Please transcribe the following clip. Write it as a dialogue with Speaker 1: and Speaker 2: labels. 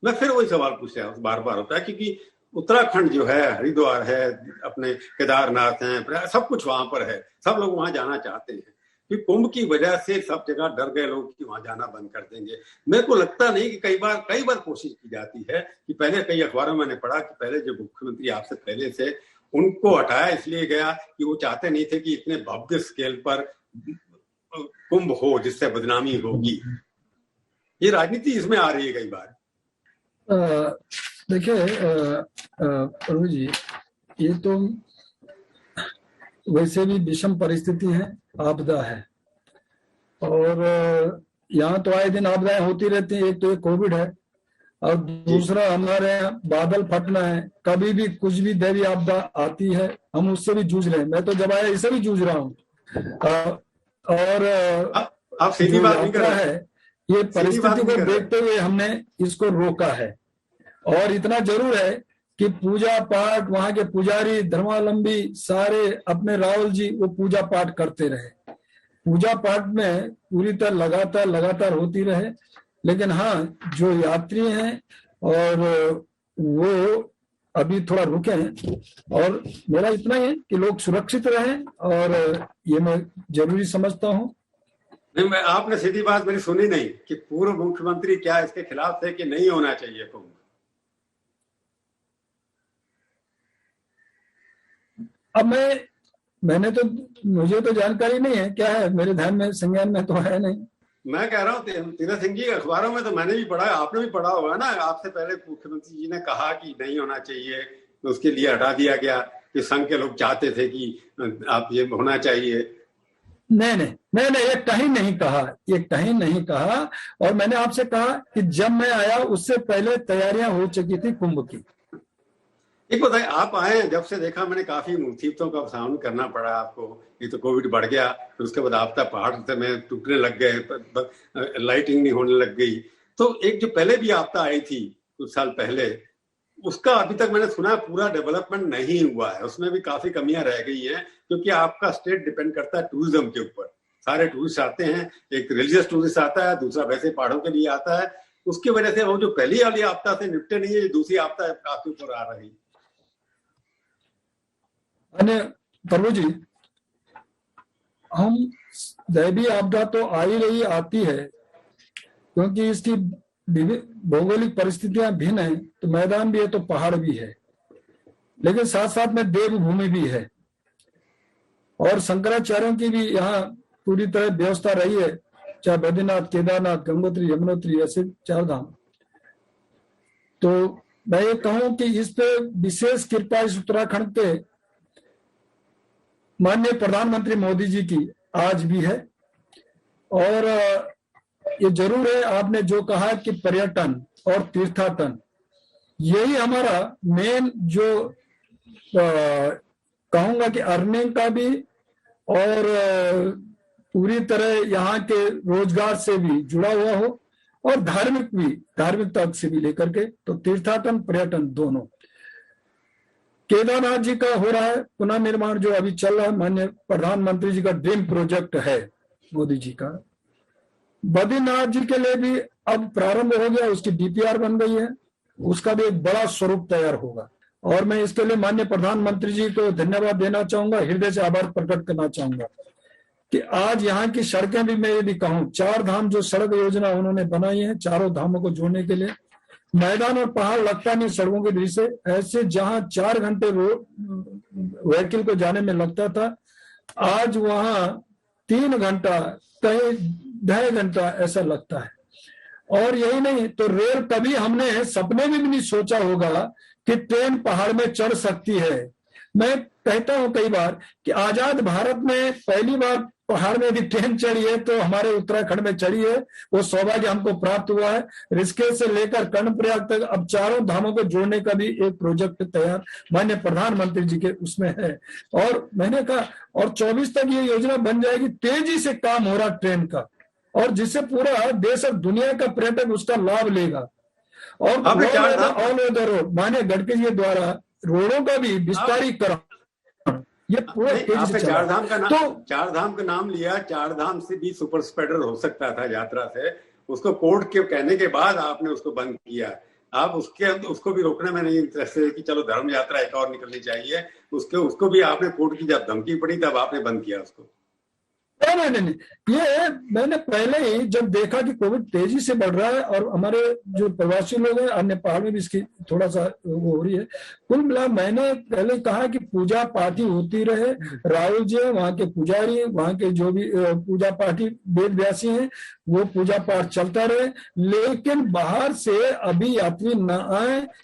Speaker 1: मैं फिर वही सवाल पूछ रहा हूँ, बार बार होता है, क्योंकि उत्तराखंड जो है, हरिद्वार है, अपने केदारनाथ है, सब कुछ वहां पर है, सब लोग वहां जाना चाहते हैं, कि कुंभ की वजह से सब जगह डर गए लोग कि वहां जाना बंद कर देंगे। मेरे को लगता नहीं कि कई बार कोशिश की जाती है कि पहले कई अखबारों में मैंने पढ़ा कि पहले जो मुख्यमंत्री आपसे पहले से उनको हटाया इसलिए गया कि वो चाहते नहीं थे कि इतने भव्य स्केल पर कुंभ हो जिससे बदनामी होगी। ये राजनीति इसमें आ रही है कई बार।
Speaker 2: देखिए प्रभु जी, ये तो वैसे भी विषम परिस्थिति है, आपदा है, और यहाँ तो आए दिन आपदाएं होती रहती हैं। एक तो ये कोविड है और दूसरा हमारे बादल फटना है। कभी भी कुछ भी दैवीय आपदा आती है, हम उससे भी जूझ रहे हैं। मैं तो जब आया इससे भी जूझ रहा हूँ। और
Speaker 1: आप सीधी बात नहीं कर रहे
Speaker 2: है, ये परिस्थिति को देखते हुए हमने इसको रोका है। और इतना जरूर है कि पूजा पाठ, वहां के पुजारी धर्मावलंबी सारे अपने राहुल जी वो पूजा पाठ करते रहे, पूजा पाठ में पूरी तरह लगातार होती रहे। लेकिन हाँ, जो यात्री हैं और वो अभी थोड़ा रुके हैं, और मेरा इतना ही है कि लोग सुरक्षित रहें, और ये मैं जरूरी समझता हूँ।
Speaker 1: नहीं, आपने सीधी बात मेरी सुनी नहीं कि पूर्व मुख्यमंत्री क्या इसके खिलाफ थे कि नहीं होना चाहिए कुंभ?
Speaker 2: अब मैंने तो, मुझे तो जानकारी नहीं है क्या है, मेरे ध्यान में संज्ञान में तो है नहीं।
Speaker 1: मैं कह रहा हूँ तीरथ सिंह जी के अखबारों में तो मैंने भी पढ़ा, आपने भी पढ़ा होगा ना। आपसे पहले मुख्यमंत्री जी ने कहा कि नहीं होना चाहिए, तो उसके लिए हटा दिया गया कि संघ के लोग चाहते थे कि आप ये होना चाहिए।
Speaker 2: नहीं, ये कहीं नहीं कहा। और मैंने आपसे कहा कि जब मैं आया उससे पहले तैयारियां हो चुकी थी कुंभ की।
Speaker 1: एक बताइए, आप आए जब से देखा मैंने काफी मुसीबतों का सामना करना पड़ा आपको। ये तो कोविड बढ़ गया, फिर उसके बाद आपदा पहाड़ में टूटने लग गए, लाइटिंग नहीं होने लग गई। तो एक जो पहले भी आपदा आई थी कुछ साल पहले, उसका अभी तक मैंने सुना पूरा डेवलपमेंट नहीं हुआ है, उसमें भी काफी कमियां रह गई हैं, क्योंकि आपका स्टेट डिपेंड करता है टूरिज्म के ऊपर। सारे टूरिस्ट आते हैं, एक रिलीजियस टूरिस्ट आता है, दूसरा वैसे पहाड़ों के लिए आता है। उसकी वजह से वो जो पहली वाली आपदा से निपटे नहीं है, दूसरी आपदा आपके ऊपर आ रही।
Speaker 2: प्रभु जी, हम दैवीय आपदा तो आ ही रही आती है, क्योंकि इसकी भौगोलिक परिस्थितियां भिन्न है। तो मैदान भी है तो पहाड़ भी है, लेकिन साथ साथ में देवभूमि भी है, और शंकराचार्यों की भी यहाँ पूरी तरह व्यवस्था रही है, चाहे बद्रीनाथ, केदारनाथ, गंगोत्री, यमुनोत्री, ऐसे 4 धाम। तो मैं ये कहूं कि इस पे विशेष कृपा इस उत्तराखंड के माननीय प्रधानमंत्री मोदी जी की आज भी है। और ये जरूर है, आपने जो कहा कि पर्यटन और तीर्थाटन, यही हमारा मेन जो कहूंगा कि अर्निंग का भी और पूरी तरह यहाँ के रोजगार से भी जुड़ा हुआ हो, और धार्मिकता से भी लेकर के, तो तीर्थाटन पर्यटन दोनों। केदारनाथ जी का हो रहा है पुनः निर्माण, जो अभी चल रहा है, माननीय प्रधानमंत्री जी का ड्रीम प्रोजेक्ट है मोदी जी का। बद्रीनाथ जी के लिए भी अब प्रारंभ हो गया, उसकी डीपीआर बन गई है, उसका भी एक बड़ा स्वरूप तैयार होगा। और मैं इसके लिए माननीय प्रधानमंत्री जी को धन्यवाद देना चाहूंगा, हृदय से आभार प्रकट करना चाहूंगा कि आज यहाँ की सड़कें भी, मैं यदि कहूँ 4 धाम जो सड़क योजना उन्होंने बनाई है, चारों धामों को जोड़ने के लिए, मैदान और पहाड़ लगता नहीं सड़कों की दृष्टि से। ऐसे जहां 4 घंटे व्हीकल को जाने में लगता था, आज वहां 3 घंटा, कहीं 2.5 घंटा ऐसा लगता है। और यही नहीं तो रेल, कभी हमने सपने में भी नहीं सोचा होगा कि ट्रेन पहाड़ में चढ़ सकती है। मैं कहता हूं कई बार कि आजाद भारत में पहली बार पहाड़ में यदि ट्रेन चढ़ी है तो हमारे उत्तराखंड में चढ़ी है। वो सौभाग्य हमको प्राप्त हुआ है। ऋषिकेश से लेकर कर्णप्रयाग तक अब 4 धामों को जोड़ने का भी एक प्रोजेक्ट तैयार माननीय प्रधानमंत्री जी के उसमें है। और मैंने कहा, और 24 तक ये योजना बन जाएगी। तेजी से काम हो रहा ट्रेन का, और जिससे पूरा देश और दुनिया का पर्यटक उसका लाभ लेगा। और ऑल ओवर द रोड माननीय गडकरी जी द्वारा रोडों का भी विस्तारीकरण, ये पूरा तेजी से चला।
Speaker 1: 4 धाम का नाम लिया, 4 धाम से भी सुपर स्प्रेडर हो सकता था यात्रा से, उसको कोर्ट के कहने के बाद आपने उसको बंद किया। आप उसको भी रोकने में नहीं इंटरेस्टेड कि चलो धर्म यात्रा एक और निकलनी चाहिए, उसको भी आपने कोर्ट की जब धमकी पड़ी तब आपने बंद किया उसको।
Speaker 2: नहीं, ये मैंने पहले ही जब देखा कि कोविड तेजी से बढ़ रहा है और हमारे जो प्रवासी लोग हैं, नेपाल में भी इसकी थोड़ा सा वो हो रही है, कुल मिला मैंने पहले कहा कि पूजा पाठी होती रहे, राहुल जी वहाँ के पुजारी, वहाँ के जो भी पूजा पाठी वेद व्यासी हैं, वो पूजा पाठ चलता रहे, लेकिन बाहर से अभी यात्री न आए,